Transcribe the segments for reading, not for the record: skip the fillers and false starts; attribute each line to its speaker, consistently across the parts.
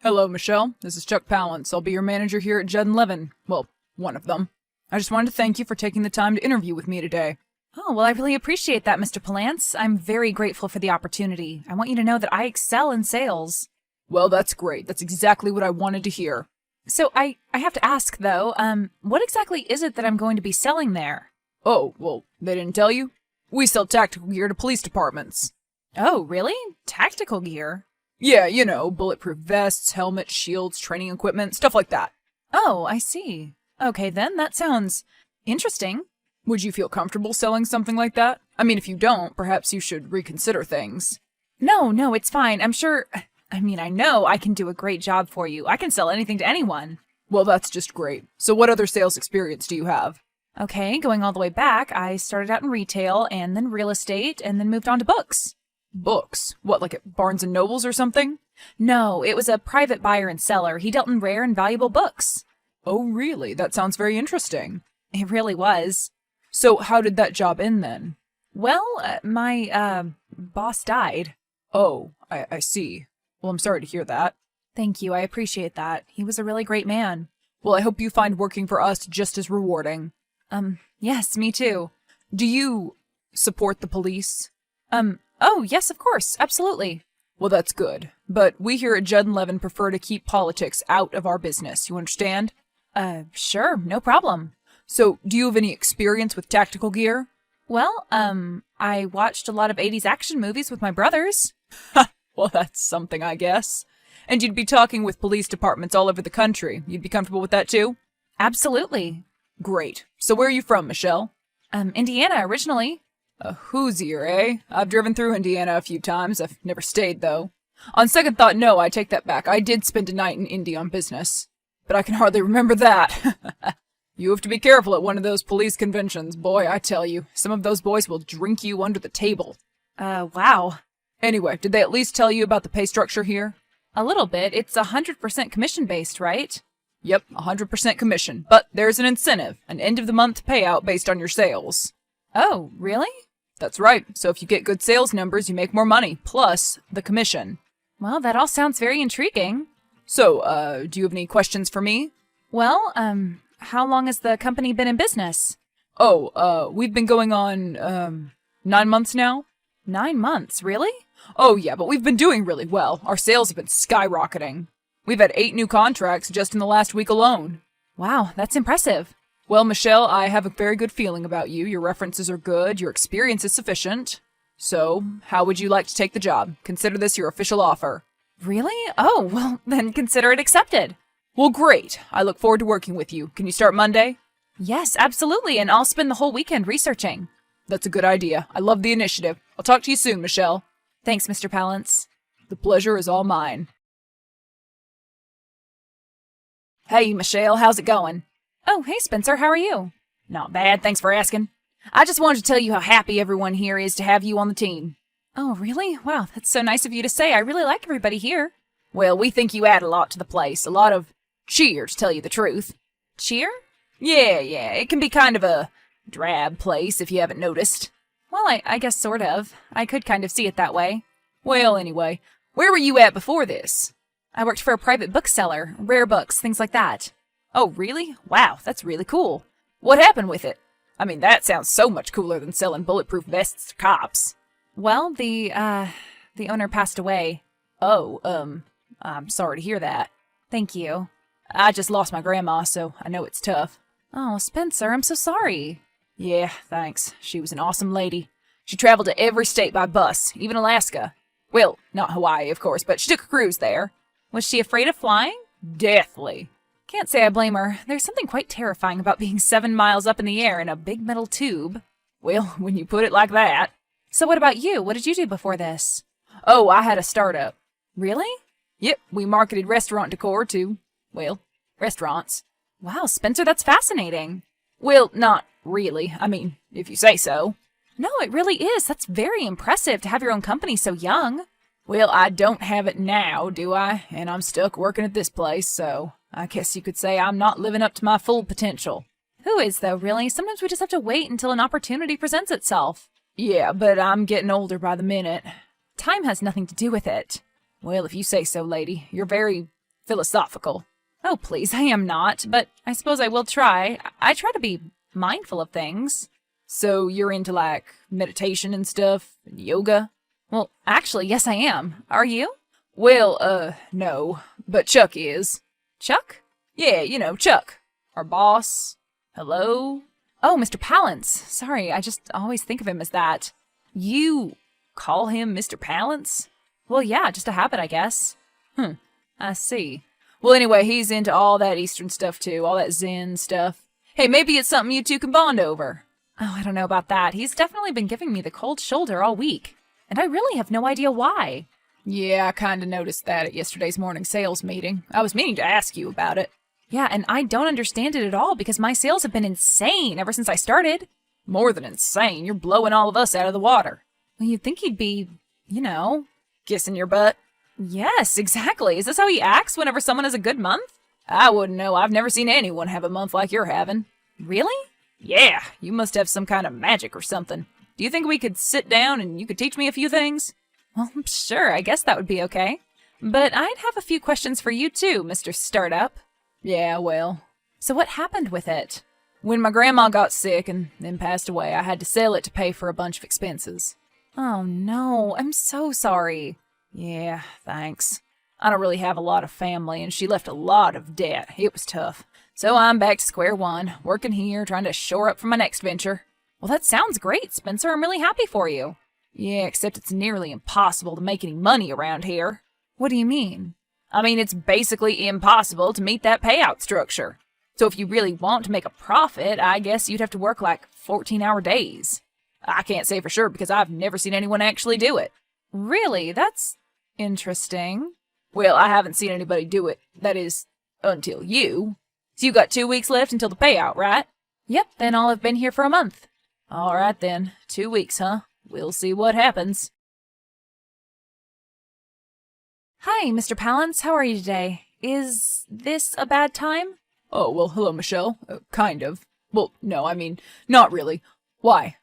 Speaker 1: Hello, Michelle. This is Chuck Palance. I'll be your manager here at Judd & Levin. Well, one of them. I just wanted to thank you for taking the time to interview with me today.
Speaker 2: Oh, well, I really appreciate that, Mr. Palance. I'm very grateful for the opportunity. I want you to know that I excel in sales.
Speaker 1: Well, that's great. That's exactly what I wanted to hear.
Speaker 2: So I have to ask, though, what exactly is it that I'm going to be selling there?
Speaker 1: Oh, well, they didn't tell you? We sell tactical gear to police departments.
Speaker 2: Oh, really? Tactical gear?
Speaker 1: Yeah, you know, bulletproof vests, helmets, shields, training equipment, stuff like that.
Speaker 2: Oh, I see. Okay, then, that sounds interesting.
Speaker 1: Would you feel comfortable selling something like that? I mean, if you don't, perhaps you should reconsider things.
Speaker 2: No, it's fine. I know I can do a great job for you. I can sell anything to anyone.
Speaker 1: Well, that's just great. So what other sales experience do you have?
Speaker 2: Okay, going all the way back, I started out in retail, and then real estate, and then moved on to books.
Speaker 1: Books? What, like at Barnes & Nobles or something?
Speaker 2: No, it was a private buyer and seller. He dealt in rare and valuable books.
Speaker 1: Oh, really? That sounds very interesting.
Speaker 2: It really was.
Speaker 1: So how did that job end then?
Speaker 2: Well, my boss died.
Speaker 1: Oh, I see. Well, I'm sorry to hear that.
Speaker 2: Thank you, I appreciate that. He was a really great man.
Speaker 1: Well, I hope you find working for us just as rewarding.
Speaker 2: Yes, me too.
Speaker 1: Do you support the police?
Speaker 2: Oh, yes, of course, absolutely.
Speaker 1: Well, that's good. But we here at Judd & Levin prefer to keep politics out of our business, you understand?
Speaker 2: Sure, no problem.
Speaker 1: So, do you have any experience with tactical gear?
Speaker 2: Well, I watched a lot of 80s action movies with my brothers.
Speaker 1: Well, that's something, I guess. And you'd be talking with police departments all over the country. You'd be comfortable with that, too?
Speaker 2: Absolutely.
Speaker 1: Great. So where are you from, Michelle?
Speaker 2: Indiana, originally.
Speaker 1: A Hoosier, eh? I've driven through Indiana a few times. I've never stayed, though. On second thought, no, I take that back. I did spend a night in Indy on business. But I can hardly remember that. You have to be careful at one of those police conventions. Boy, I tell you, some of those boys will drink you under the table.
Speaker 2: Wow.
Speaker 1: Anyway, did they at least tell you about the pay structure here?
Speaker 2: A little bit. It's 100% commission-based, right?
Speaker 1: Yep, 100% commission. But there's an incentive, an end-of-the-month payout based on your sales.
Speaker 2: Oh, really?
Speaker 1: That's right. So if you get good sales numbers, you make more money, plus the commission.
Speaker 2: Well, that all sounds very intriguing.
Speaker 1: So, do you have any questions for me?
Speaker 2: Well, how long has the company been in business?
Speaker 1: Oh, we've been going on, 9 months now.
Speaker 2: 9 months, really?
Speaker 1: Oh, yeah, but we've been doing really well. Our sales have been skyrocketing. We've had 8 new contracts just in the last week alone.
Speaker 2: Wow, that's impressive.
Speaker 1: Well, Michelle, I have a very good feeling about you. Your references are good. Your experience is sufficient. So, how would you like to take the job? Consider this your official offer.
Speaker 2: Really? Oh, well, then consider it accepted.
Speaker 1: Well, great. I look forward to working with you. Can you start Monday?
Speaker 2: Yes, absolutely, and I'll spend the whole weekend researching.
Speaker 1: That's a good idea. I love the initiative. I'll talk to you soon, Michelle.
Speaker 2: Thanks, Mr. Palance.
Speaker 1: The pleasure is all mine.
Speaker 2: Hey, Michelle, how's it going? Oh, hey, Spencer, how are you? Not bad, thanks for asking. I just wanted to tell you how happy everyone here is to have you on the team. Oh, really? Wow, that's so nice of you to say. I really like everybody here.
Speaker 1: Well, we think you add a lot to the place. A lot of cheer, to tell you the truth.
Speaker 2: Cheer?
Speaker 1: Yeah, it can be kind of a drab place if you haven't noticed.
Speaker 2: Well, I guess sort of. I could kind of see it that way.
Speaker 1: Well, anyway, where were you at before this?
Speaker 2: I worked for a private bookseller, rare books, things like that.
Speaker 1: Oh, really? Wow, that's really cool. What happened with it? I mean, that sounds so much cooler than selling bulletproof vests to cops.
Speaker 2: Well, the owner passed away.
Speaker 1: Oh, I'm sorry to hear that.
Speaker 2: Thank you.
Speaker 1: I just lost my grandma, so I know it's tough.
Speaker 2: Oh, Spencer, I'm so sorry.
Speaker 1: Yeah, thanks. She was an awesome lady. She traveled to every state by bus, even Alaska. Well, not Hawaii, of course, but she took a cruise there.
Speaker 2: Was she afraid of flying?
Speaker 1: Deathly.
Speaker 2: Can't say I blame her. There's something quite terrifying about being 7 miles up in the air in a big metal tube.
Speaker 1: Well, when you put it like that.
Speaker 2: So what about you? What did you do before this?
Speaker 1: Oh, I had a startup.
Speaker 2: Really?
Speaker 1: Yep, we marketed restaurant decor to, well, restaurants.
Speaker 2: Wow, Spencer, that's fascinating.
Speaker 1: Well, not really. I mean, if you say so.
Speaker 2: No, it really is. That's very impressive to have your own company so young.
Speaker 1: Well, I don't have it now, do I? And I'm stuck working at this place, so I guess you could say I'm not living up to my full potential.
Speaker 2: Who is, though, really? Sometimes we just have to wait until an opportunity presents itself.
Speaker 1: Yeah, but I'm getting older by the minute.
Speaker 2: Time has nothing to do with it.
Speaker 1: Well, if you say so, lady. You're very philosophical.
Speaker 2: Oh, please, I am not, but I suppose I will try. I try to be mindful of things.
Speaker 1: So you're into, like, meditation and stuff, and yoga?
Speaker 2: Well, actually, yes, I am. Are you?
Speaker 1: Well, no, but Chuck is.
Speaker 2: Chuck?
Speaker 1: Yeah, you know, Chuck. Our boss. Hello?
Speaker 2: Oh, Mr. Palance. Sorry, I just always think of him as that.
Speaker 1: You call him Mr. Palance?
Speaker 2: Well, yeah, just a habit, I guess.
Speaker 1: I see. Well, anyway, he's into all that Eastern stuff, too, all that Zen stuff. Hey, maybe it's something you two can bond over.
Speaker 2: Oh, I don't know about that. He's definitely been giving me the cold shoulder all week, and I really have no idea why.
Speaker 1: Yeah, I kinda noticed that at yesterday's morning sales meeting. I was meaning to ask you about it.
Speaker 2: Yeah, and I don't understand it at all because my sales have been insane ever since I started.
Speaker 1: More than insane. You're blowing all of us out of the water.
Speaker 2: Well, you'd think he'd be,
Speaker 1: kissing your butt?
Speaker 2: Yes, exactly. Is this how he acts whenever someone has a good month?
Speaker 1: I wouldn't know. I've never seen anyone have a month like you're having.
Speaker 2: Really?
Speaker 1: Yeah, you must have some kind of magic or something. Do you think we could sit down and you could teach me a few things?
Speaker 2: Well, sure, I guess that would be okay. But I'd have a few questions for you too, Mr. Startup.
Speaker 1: Yeah, well.
Speaker 2: So what happened with it?
Speaker 1: When my grandma got sick and then passed away, I had to sell it to pay for a bunch of expenses.
Speaker 2: Oh no, I'm so sorry.
Speaker 1: Yeah, thanks. I don't really have a lot of family, and she left a lot of debt. It was tough. So I'm back to square one, working here, trying to shore up for my next venture.
Speaker 2: Well, that sounds great, Spencer. I'm really happy for you.
Speaker 1: Yeah, except it's nearly impossible to make any money around here.
Speaker 2: What do you mean?
Speaker 1: I mean, it's basically impossible to meet that payout structure. So if you really want to make a profit, I guess you'd have to work like 14-hour days. I can't say for sure because I've never seen anyone actually do it.
Speaker 2: Really? That's interesting.
Speaker 1: Well, I haven't seen anybody do it. That is, until you. So you got 2 weeks left until the payout, right?
Speaker 2: Yep, then I'll have been here for a month.
Speaker 1: All right then. 2 weeks, huh? We'll see what happens.
Speaker 2: Hi, Mr. Palance. How are you today? Is this a bad time?
Speaker 1: Oh, well, hello, Michelle. Kind of. Well, no, I mean, not really. Why?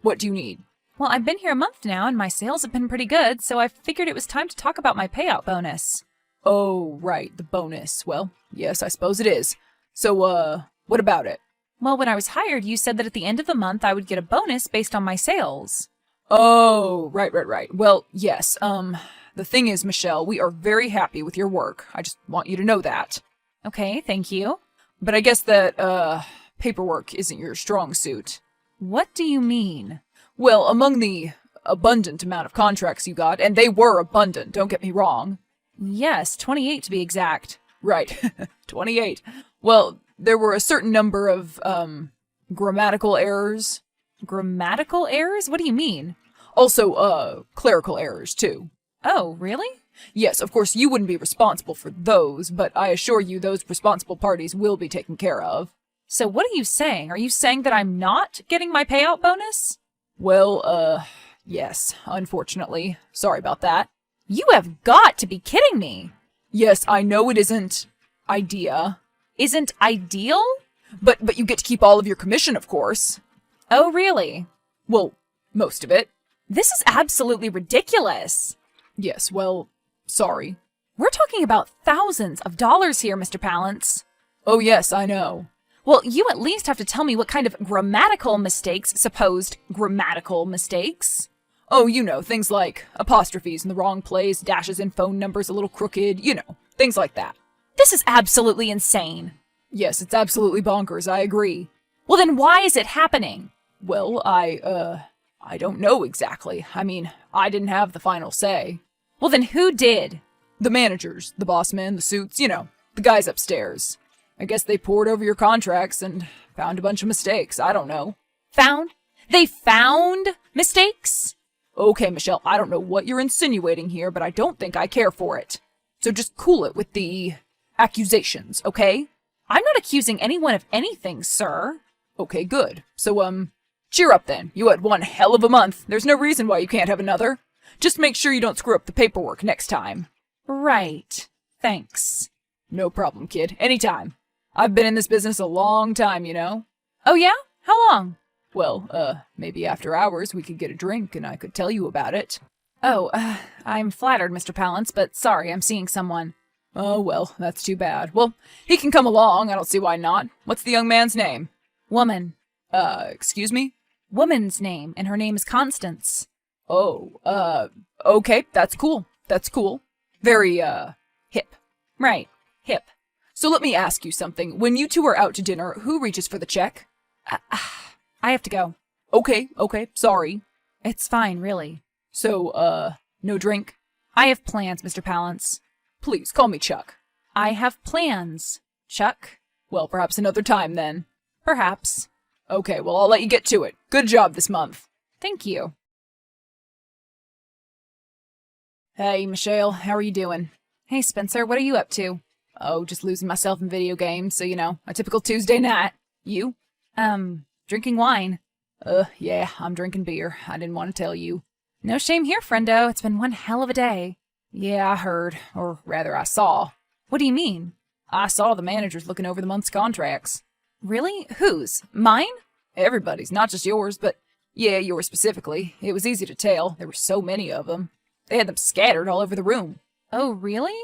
Speaker 1: What do you need?
Speaker 2: Well, I've been here a month now, and my sales have been pretty good, so I figured it was time to talk about my payout bonus.
Speaker 1: Oh, right, the bonus. Well, yes, I suppose it is. So, what about it?
Speaker 2: Well, when I was hired, you said that at the end of the month I would get a bonus based on my sales.
Speaker 1: Oh, right. Well, yes, the thing is, Michelle, we are very happy with your work. I just want you to know that.
Speaker 2: Okay, thank you.
Speaker 1: But I guess that, paperwork isn't your strong suit.
Speaker 2: What do you mean?
Speaker 1: Well, among the abundant amount of contracts you got, and they were abundant, don't get me wrong.
Speaker 2: Yes, 28 to be exact.
Speaker 1: Right, 28. Well, there were a certain number of, grammatical errors.
Speaker 2: Grammatical errors? What do you mean?
Speaker 1: Also, clerical errors, too.
Speaker 2: Oh, really?
Speaker 1: Yes, of course, you wouldn't be responsible for those, but I assure you those responsible parties will be taken care of.
Speaker 2: So what are you saying? Are you saying that I'm not getting my payout bonus?
Speaker 1: Well, yes, unfortunately. Sorry about that.
Speaker 2: You have got to be kidding me.
Speaker 1: Yes, I know it isn't
Speaker 2: Isn't ideal?
Speaker 1: But you get to keep all of your commission, of course.
Speaker 2: Oh, really?
Speaker 1: Well, most of it.
Speaker 2: This is absolutely ridiculous.
Speaker 1: Yes, well, sorry.
Speaker 2: We're talking about thousands of dollars here, Mr. Palance.
Speaker 1: Oh, yes, I know.
Speaker 2: Well, you at least have to tell me what kind of supposed grammatical mistakes.
Speaker 1: Oh, you know, things like apostrophes in the wrong place, dashes in phone numbers a little crooked, things like that.
Speaker 2: This is absolutely insane.
Speaker 1: Yes, it's absolutely bonkers, I agree.
Speaker 2: Well, then why is it happening?
Speaker 1: Well, I don't know exactly. I mean, I didn't have the final say.
Speaker 2: Well, then who did?
Speaker 1: The managers, the boss men, the suits, the guys upstairs. I guess they pored over your contracts and found a bunch of mistakes. I don't know.
Speaker 2: Found? They found mistakes?
Speaker 1: Okay, Michelle, I don't know what you're insinuating here, but I don't think I care for it. So just cool it with the accusations, okay?
Speaker 2: I'm not accusing anyone of anything, sir.
Speaker 1: Okay, good. So, cheer up then. You had one hell of a month. There's no reason why you can't have another. Just make sure you don't screw up the paperwork next time.
Speaker 2: Right. Thanks.
Speaker 1: No problem, kid. Anytime. I've been in this business a long time,
Speaker 2: Oh, yeah? How long?
Speaker 1: Well, maybe after hours we could get a drink and I could tell you about it.
Speaker 2: Oh, I'm flattered, Mr. Palance, but sorry, I'm seeing someone.
Speaker 1: Oh, well, that's too bad. Well, he can come along. I don't see why not. What's the young man's name?
Speaker 2: Woman.
Speaker 1: Excuse me?
Speaker 2: Woman's name, and her name is Constance.
Speaker 1: Oh, okay, that's cool. That's cool. Very, hip.
Speaker 2: Right, hip.
Speaker 1: So let me ask you something. When you two are out to dinner, who reaches for the check?
Speaker 2: I have to go.
Speaker 1: Okay, sorry.
Speaker 2: It's fine, really.
Speaker 1: So, no drink?
Speaker 2: I have plans, Mr. Palance.
Speaker 1: Please, call me Chuck.
Speaker 2: I have plans, Chuck.
Speaker 1: Well, perhaps another time then.
Speaker 2: Perhaps.
Speaker 1: Okay, well, I'll let you get to it. Good job this month.
Speaker 2: Thank you.
Speaker 1: Hey, Michelle, how are you doing?
Speaker 2: Hey, Spencer, what are you up to?
Speaker 1: Oh, just losing myself in video games, so a typical Tuesday night. You?
Speaker 2: Drinking wine.
Speaker 1: Yeah, I'm drinking beer. I didn't want to tell you.
Speaker 2: No shame here, friendo. It's been one hell of a day.
Speaker 1: Yeah, I heard. Or rather, I saw.
Speaker 2: What do you mean?
Speaker 1: I saw the managers looking over the month's contracts.
Speaker 2: Really? Whose? Mine?
Speaker 1: Everybody's, not just yours, but yeah, yours specifically. It was easy to tell. There were so many of them. They had them scattered all over the room.
Speaker 2: Oh, really?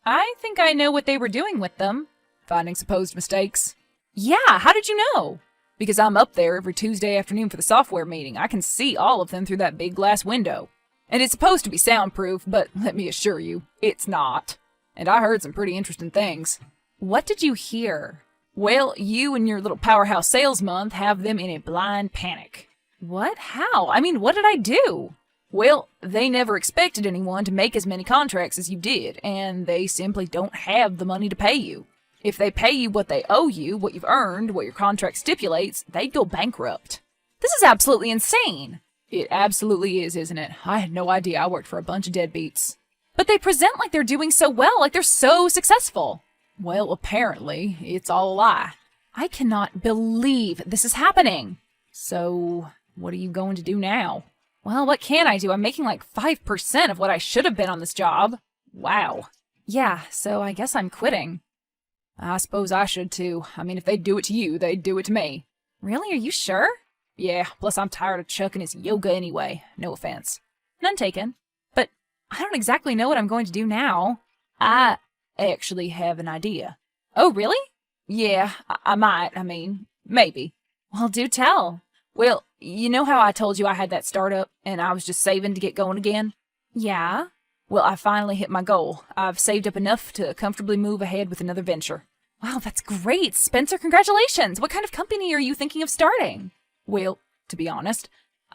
Speaker 2: I think I know what they were doing with them.
Speaker 1: Finding supposed mistakes.
Speaker 2: Yeah, how did you know?
Speaker 1: Because I'm up there every Tuesday afternoon for the software meeting. I can see all of them through that big glass window. And it's supposed to be soundproof, but let me assure you, it's not. And I heard some pretty interesting things.
Speaker 2: What did you hear?
Speaker 1: Well, you and your little powerhouse sales month have them in a blind panic.
Speaker 2: What? How? I mean, what did I do?
Speaker 1: Well, they never expected anyone to make as many contracts as you did, and they simply don't have the money to pay you. If they pay you what they owe you, what you've earned, what your contract stipulates, they'd go bankrupt.
Speaker 2: This is absolutely insane.
Speaker 1: It absolutely is, isn't it? I had no idea I worked for a bunch of deadbeats.
Speaker 2: But they present like they're doing so well, like they're so successful.
Speaker 1: Well, apparently, it's all a lie.
Speaker 2: I cannot believe this is happening.
Speaker 1: So, what are you going to do now?
Speaker 2: Well, what can I do? I'm making like 5% of what I should have been on this job.
Speaker 1: Wow.
Speaker 2: Yeah, so I guess I'm quitting.
Speaker 1: I suppose I should too. I mean, if they'd do it to you, they'd do it to me.
Speaker 2: Really? Are you sure?
Speaker 1: Yeah, plus I'm tired of Chuck and his yoga anyway. No offense.
Speaker 2: None taken. But I don't exactly know what I'm going to do now.
Speaker 1: I actually have an idea.
Speaker 2: Oh, really?
Speaker 1: Yeah, I might. Maybe.
Speaker 2: Well, do tell.
Speaker 1: Well, you know how I told you I had that startup and I was just saving to get going again?
Speaker 2: Yeah.
Speaker 1: Well, I finally hit my goal. I've saved up enough to comfortably move ahead with another venture.
Speaker 2: Wow, that's great. Spencer, congratulations. What kind of company are you thinking of starting?
Speaker 1: Well, to be honest,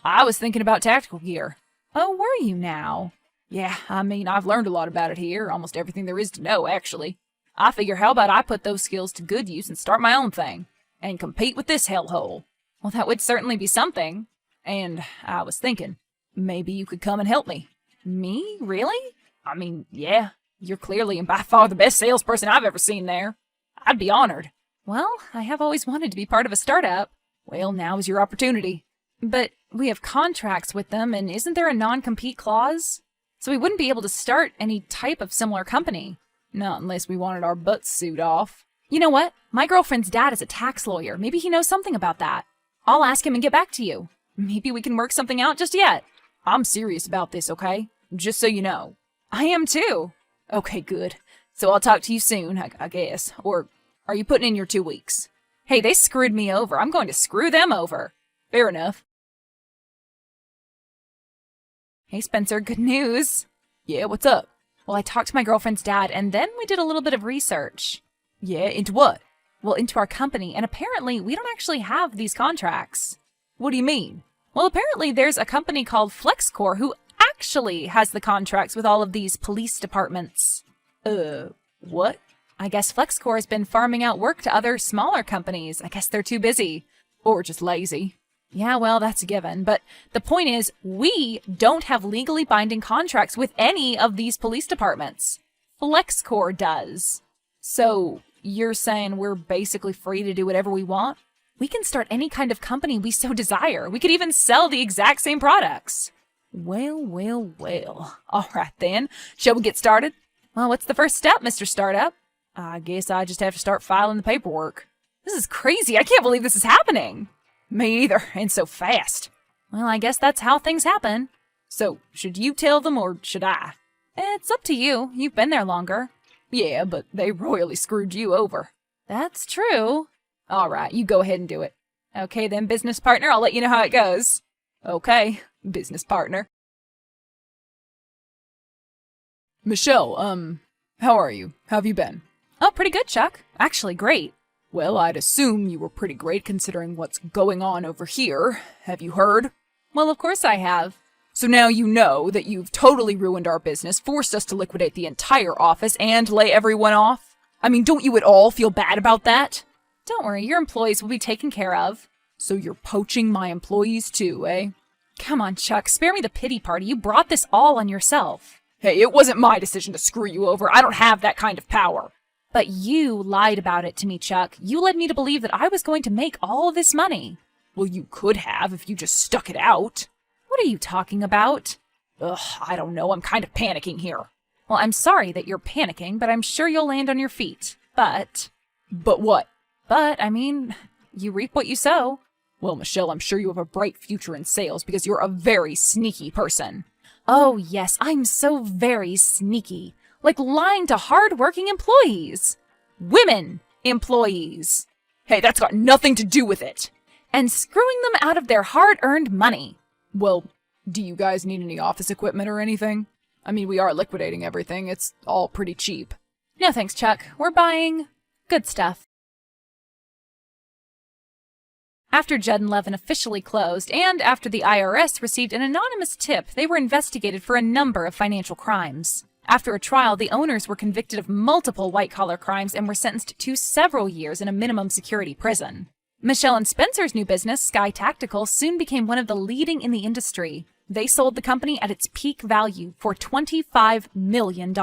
Speaker 1: I was thinking about tactical gear.
Speaker 2: Oh, were you now?
Speaker 1: Yeah, I've learned a lot about it here, almost everything there is to know, actually. I figure how about I put those skills to good use and start my own thing, and compete with this hellhole.
Speaker 2: Well, that would certainly be something.
Speaker 1: And I was thinking, maybe you could come and help me.
Speaker 2: Me? Really?
Speaker 1: Yeah, you're clearly and by far the best salesperson I've ever seen there. I'd be honored.
Speaker 2: Well, I have always wanted to be part of a startup.
Speaker 1: Well, now is your opportunity.
Speaker 2: But we have contracts with them, and isn't there a non-compete clause? So we wouldn't be able to start any type of similar company.
Speaker 1: Not unless we wanted our butts sewed off.
Speaker 2: You know what? My girlfriend's dad is a tax lawyer. Maybe he knows something about that. I'll ask him and get back to you. Maybe we can work something out just yet.
Speaker 1: I'm serious about this, okay? Just so you know.
Speaker 2: I am too.
Speaker 1: Okay, good. So I'll talk to you soon, I guess. Or are you putting in your 2 weeks?
Speaker 2: Hey, they screwed me over. I'm going to screw them over.
Speaker 1: Fair enough.
Speaker 2: Hey, Spencer, good news.
Speaker 1: Yeah, what's up?
Speaker 2: Well, I talked to my girlfriend's dad, and then we did a little bit of research.
Speaker 1: Yeah, into what?
Speaker 2: Well, into our company, and apparently we don't actually have these contracts.
Speaker 1: What do you mean?
Speaker 2: Well, apparently there's a company called FlexCore who actually has the contracts with all of these police departments.
Speaker 1: What?
Speaker 2: I guess FlexCore has been farming out work to other smaller companies. I guess they're too busy.
Speaker 1: Or just lazy.
Speaker 2: Yeah, well, that's a given. But the point is, we don't have legally binding contracts with any of these police departments. FlexCore does.
Speaker 1: So, you're saying we're basically free to do whatever we want?
Speaker 2: We can start any kind of company we so desire. We could even sell the exact same products.
Speaker 1: Well. All right then. Shall we get started?
Speaker 2: Well, what's the first step, Mr. Startup?
Speaker 1: I guess I just have to start filing the paperwork.
Speaker 2: This is crazy. I can't believe this is happening.
Speaker 1: Me either, and so fast.
Speaker 2: Well, I guess that's how things happen.
Speaker 1: So, should you tell them or should I?
Speaker 2: It's up to you. You've been there longer.
Speaker 1: Yeah, but they royally screwed you over.
Speaker 2: That's true.
Speaker 1: All right, you go ahead and do it.
Speaker 2: Okay then, business partner, I'll let you know how it goes.
Speaker 1: Okay, business partner. Michelle, how are you? How have you been?
Speaker 2: Oh, pretty good, Chuck. Actually, great.
Speaker 1: Well, I'd assume you were pretty great considering what's going on over here. Have you heard?
Speaker 2: Well, of course I have.
Speaker 1: So now you know that you've totally ruined our business, forced us to liquidate the entire office, and lay everyone off? I mean, don't you at all feel bad about that?
Speaker 2: Don't worry, your employees will be taken care of.
Speaker 1: So you're poaching my employees too, eh?
Speaker 2: Come on, Chuck, spare me the pity party. You brought this all on yourself.
Speaker 1: Hey, it wasn't my decision to screw you over. I don't have that kind of power.
Speaker 2: But you lied about it to me, Chuck. You led me to believe that I was going to make all of this money.
Speaker 1: Well, you could have if you just stuck it out.
Speaker 2: What are you talking about?
Speaker 1: Ugh, I don't know. I'm kind of panicking here.
Speaker 2: Well, I'm sorry that you're panicking, but I'm sure you'll land on your feet. But
Speaker 1: what?
Speaker 2: I mean, you reap what you sow.
Speaker 1: Well, Michelle, I'm sure you have a bright future in sales because you're a very sneaky person.
Speaker 2: Oh, yes, I'm so very sneaky. Like lying to hard-working employees. Women employees.
Speaker 1: Hey, that's got nothing to do with it.
Speaker 2: And screwing them out of their hard-earned money.
Speaker 1: Well, do you guys need any office equipment or anything? I mean, we are liquidating everything. It's all pretty cheap.
Speaker 2: No thanks, Chuck. We're buying good stuff. After Judd and Levin officially closed, and after the IRS received an anonymous tip, they were investigated for a number of financial crimes. After a trial, the owners were convicted of multiple white-collar crimes and were sentenced to several years in a minimum security prison. Michelle and Spencer's new business, Sky Tactical, soon became one of the leading in the industry. They sold the company at its peak value for $25 million.